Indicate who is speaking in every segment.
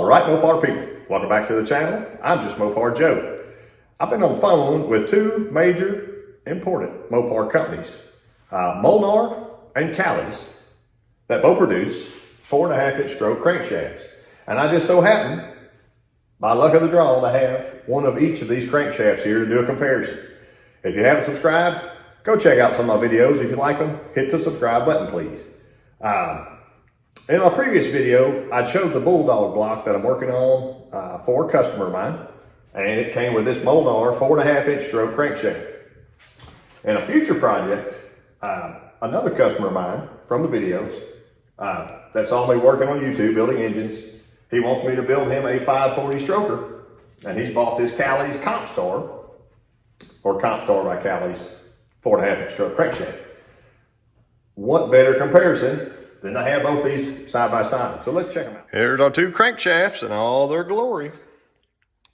Speaker 1: All right, Mopar people, welcome back to the channel. I'm just Mopar Joe. I've been on the phone with two major important Mopar companies, Molnar and Callie's, that both produce 4.5-inch stroke crankshafts. And I just so happen, by luck of the draw, to have one of each of these crankshafts here to do a comparison. If you haven't subscribed, go check out some of my videos. If you like them, hit the subscribe button, please. In my previous video, I showed the Bulldog block that I'm working on for a customer of mine, and it came with this Molnar 4.5-inch stroke crankshaft. In a future project, another customer of mine from the videos that saw me working on YouTube building engines, he wants me to build him a 540 stroker, and he's bought this Callie's Compstar, or Compstar by Callie's 4.5-inch stroke crankshaft. What better comparison than to have both these side by side? So let's check them out. Here's our two crankshafts in all their glory. If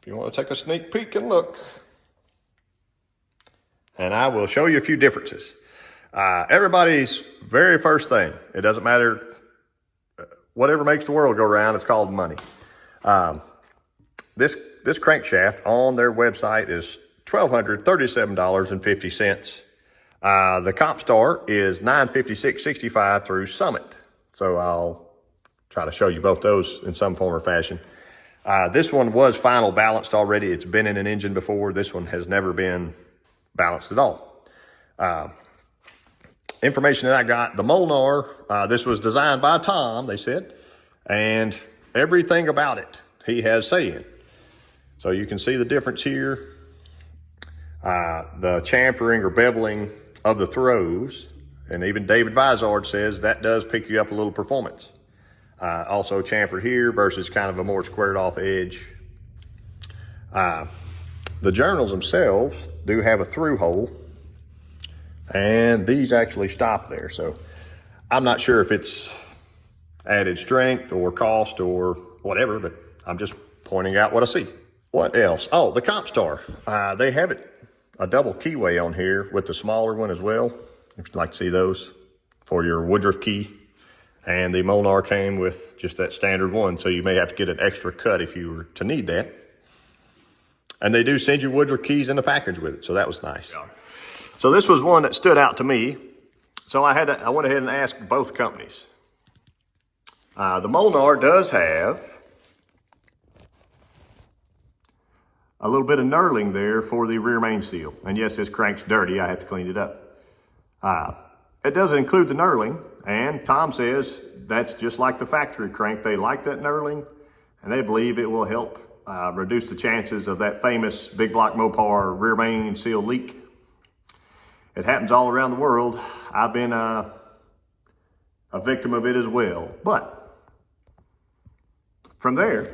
Speaker 1: you want to take a sneak peek and look. And I will show you a few differences. Everybody's very first thing, it doesn't matter, whatever makes the world go round, it's called money. This crankshaft on their website is $1,237.50. The Compstar is $956.65 through Summit. So I'll try to show you both those in some form or fashion. This one was final balanced already. It's been in an engine before. This one has never been balanced at all. Information that I got, the Molnar, this was designed by Tom, they said, and everything about it he has say in. So you can see the difference here. The chamfering or beveling of the throws, and even David Vizard says that does pick you up a little performance. Also chamfered here versus kind of a more squared off edge. The journals themselves do have a through hole, and these actually stop there. So I'm not sure if it's added strength or cost or whatever, but I'm just pointing out what I see. What else? Oh, the Compstar. They have it a double keyway on here with the smaller one as well, if you'd like to see those, for your Woodruff key. And the Molnar came with just that standard one, so you may have to get an extra cut if you were to need that. And they do send you Woodruff keys in the package with it, so that was nice. So this was one that stood out to me, so I went ahead and asked both companies. The Molnar does have a little bit of knurling there for the rear main seal. And yes, this crank's dirty, I have to clean it up. It doesn't include the knurling, and Tom says that's just like the factory crank. They like that knurling, and they believe it will help reduce the chances of that famous big block Mopar rear main seal leak. It happens all around the world. I've been a victim of it as well. But from there,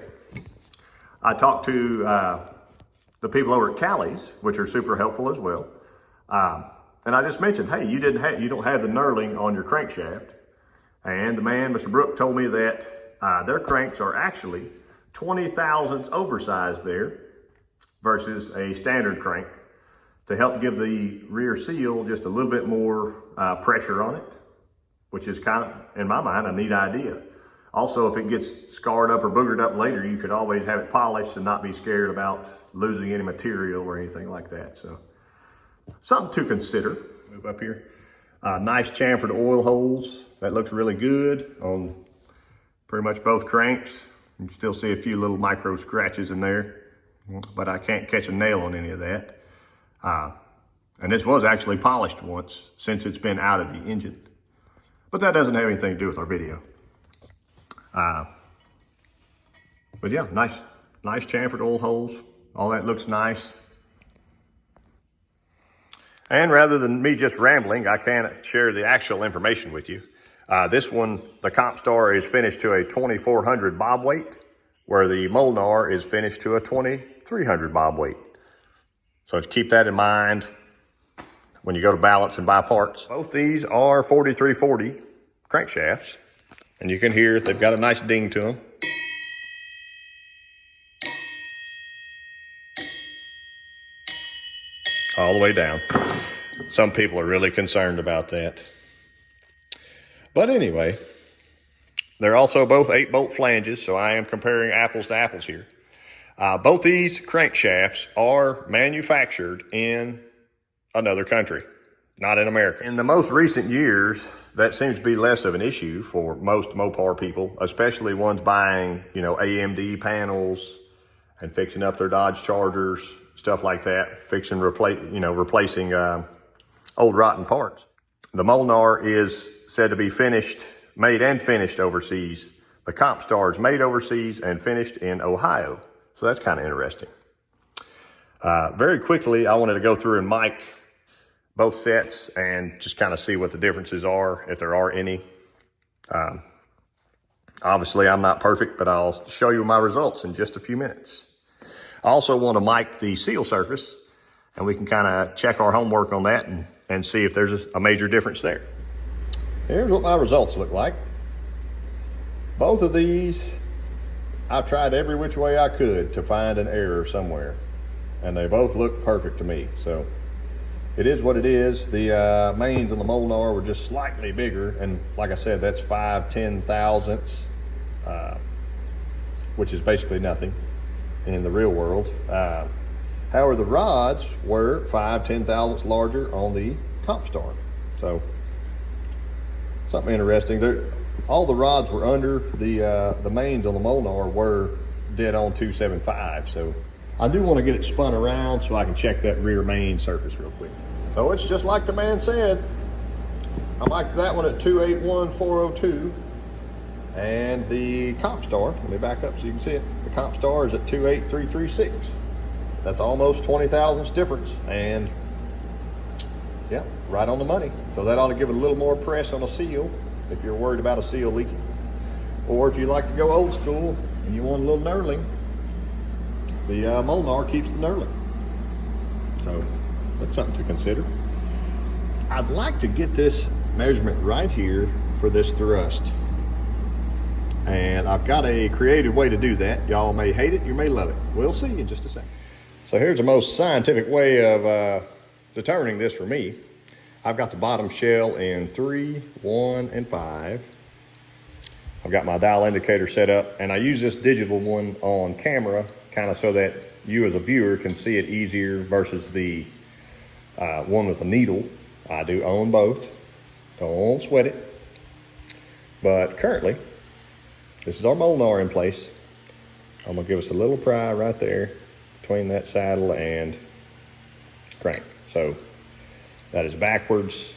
Speaker 1: I talked to the people over at Callie's, which are super helpful as well. And I just mentioned, hey, you don't have the knurling on your crankshaft. And the man, Mr. Brook, told me that their cranks are actually 20 thousandths oversized there versus a standard crank to help give the rear seal just a little bit more pressure on it, which is kind of, in my mind, a neat idea. Also, if it gets scarred up or boogered up later, you could always have it polished and not be scared about losing any material or anything like that. So something to consider. Move up here. Nice chamfered oil holes. That looks really good on pretty much both cranks. You can still see a few little micro scratches in there, but I can't catch a nail on any of that. And this was actually polished once since it's been out of the engine. But that doesn't have anything to do with our video. But yeah, nice chamfered oil holes. All that looks nice. And rather than me just rambling, I can share the actual information with you. This one, the Compstar, is finished to a 2400 bob weight, where the Molnar is finished to a 2300 bob weight. So to keep that in mind when you go to balance and buy parts. Both these are 4340 crankshafts, and you can hear they've got a nice ding to them. All the way down. Some people are really concerned about that. But anyway, They're also both 8-bolt flanges, so I am comparing apples to apples here. Both these crankshafts are manufactured in another country, not in America. In the most recent years, that seems to be less of an issue for most Mopar people, especially ones buying, AMD panels and fixing up their Dodge Chargers, stuff like that, replacing old rotten parts. The Molnar is said to be made and finished overseas. The Compstar is made overseas and finished in Ohio. So that's kind of interesting. Very quickly, I wanted to go through and mic both sets and just kind of see what the differences are, if there are any. Obviously, I'm not perfect, but I'll show you my results in just a few minutes. I also want to mic the seal surface, and we can kind of check our homework on that and see if there's a major difference there. Here's what my results look like. Both of these, I've tried every which way I could to find an error somewhere, and they both look perfect to me. So it is what it is. The mains on the Molnar were just slightly bigger, and like I said, that's 5/10 thousandths, which is basically nothing in the real world. However, the rods were 5/10 thousandths larger on the Compstar. So something interesting. All the rods were under the mains on the Molnar were dead on 275. So I do want to get it spun around so I can check that rear main surface real quick. So it's just like the man said. I mic'd that one at 281,402. And the Compstar, let me back up so you can see it. The Compstar is at 28336. That's almost 20 thousandths difference. And yeah, right on the money. So that ought to give it a little more press on a seal if you're worried about a seal leaking. Or if you like to go old school and you want a little knurling, the Molnar keeps the knurling. So that's something to consider. I'd like to get this measurement right here for this thrust. And I've got a creative way to do that. Y'all may hate it, you may love it. We'll see in just a second. So here's the most scientific way of determining this for me. I've got the bottom shell in 3, 1, and 5. I've got my dial indicator set up, and I use this digital one on camera kind of so that you as a viewer can see it easier versus the one with a needle. I do own both. Don't sweat it. But currently, this is our Molnar in place. I'm gonna give us a little pry right there between that saddle and crank. So that is backwards.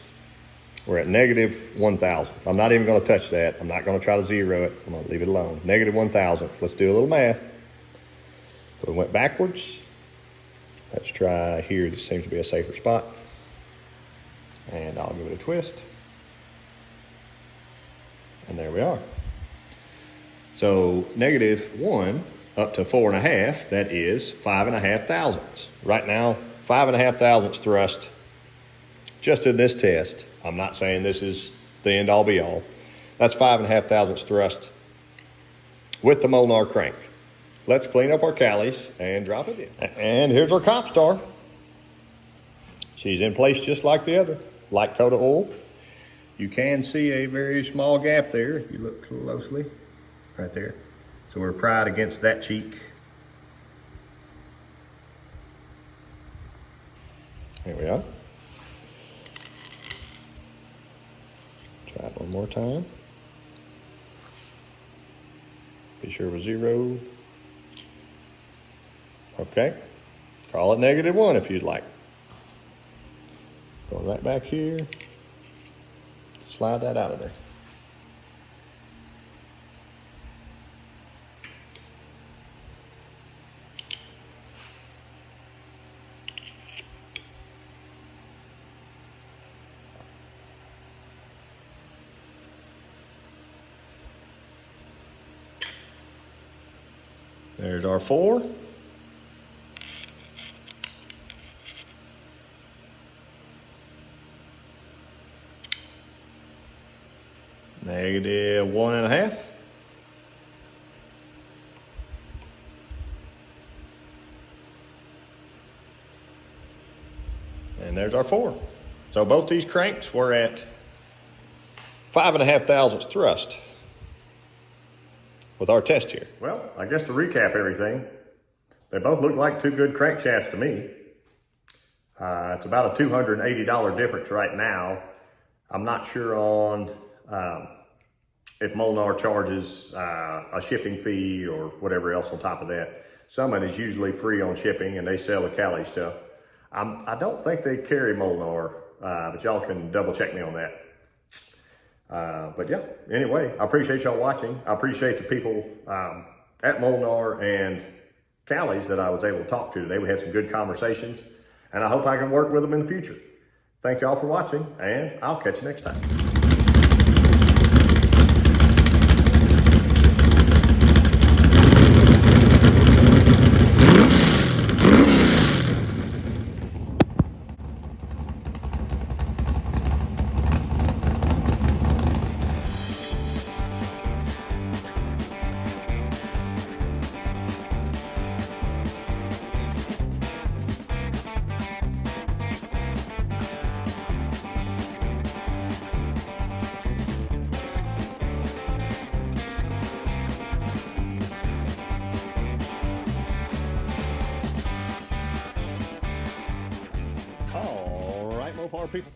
Speaker 1: We're at -1,000. I'm not even gonna touch that. I'm not gonna try to zero it. I'm gonna leave it alone. -1,000. Let's do a little math. So we went backwards. Let's try here. This seems to be a safer spot. And I'll give it a twist. And there we are. So -1 up to 4.5, that is 5.5 thousandths. Right now, 5.5 thousandths thrust just in this test. I'm not saying this is the end all be all. That's 5.5 thousandths thrust with the Molnar crank. Let's clean up our Callies and drop it in. And here's our Compstar. She's in place just like the other. Light coat of oil. You can see a very small gap there if you look closely. Right there. So we're pried against that cheek. There we are. Try it one more time. Be sure we're zero. Okay. Call it -1 if you'd like. Go right back here. Slide that out of there. There's our 4. -1.5. And there's our 4. So both these cranks were at 5.5 thousandths thrust. with our test here.
Speaker 2: Well, I guess to recap everything, they both look like two good crankshafts to me. It's about a $280 difference right now. I'm not sure on if Molnar charges a shipping fee or whatever else on top of that. Summit is usually free on shipping and they sell the Callie stuff. I don't think they carry Molnar, but y'all can double check me on that. But yeah, anyway, I appreciate y'all watching. I appreciate the people at Molnar and Callie's that I was able to talk to today. We had some good conversations, and I hope I can work with them in the future. Thank y'all for watching, and I'll catch you next time.
Speaker 1: All right, Mopar people.